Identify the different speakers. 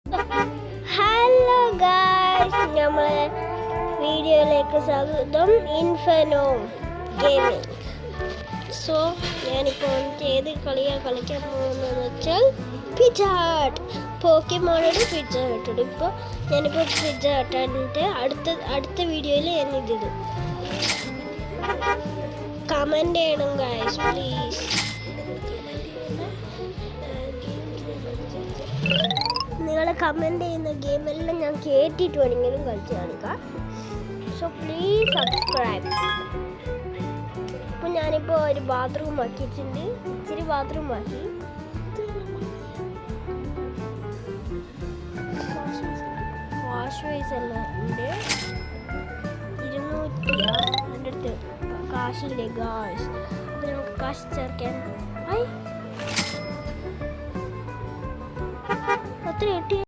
Speaker 1: Hello guys, നമ്മളെ വീഡിയോയിലേക്ക് സ്വാഗതം. ഇൻഫെനോ ഗെയിമിംഗ്. സോ ഞാനിപ്പോൾ ഏത് കളിയാണ് കളിക്കാൻ പോകുന്നതെന്ന് വെച്ചാൽ പിസ്സ ഹട്ട്, പോക്കിമോണോട് പിസ്സ ഹട്ട്. ഇപ്പോൾ ഞാനിപ്പോൾ പിസ്സ ഹട്ടിൻ്റെ അടുത്ത വീഡിയോയിൽ ഞാനിതിടും. കമൻറ്റ് ചെയ്യണം ഗായ്സ് പ്ലീസ്. നിങ്ങൾ കമൻറ്റ് ചെയ്യുന്ന ഗെയിമെല്ലാം ഞാൻ കേട്ടിട്ട് വേണമെങ്കിലും കളിച്ച് കാണിക്കാം. So please subscribe. അപ്പോൾ ഞാനിപ്പോൾ ഒരു ബാത്റൂം ആക്കിയിട്ടുണ്ട്, ഇച്ചിരി ബാത്റൂം ആക്കി. വാഷ് ബേസ് എല്ലാം ഉണ്ട്. 200 എൻ്റെ അടുത്ത് കാശില്ലേ ഗായ്സ്. അപ്പോൾ നമുക്ക് കാശ് ചേർക്കാൻ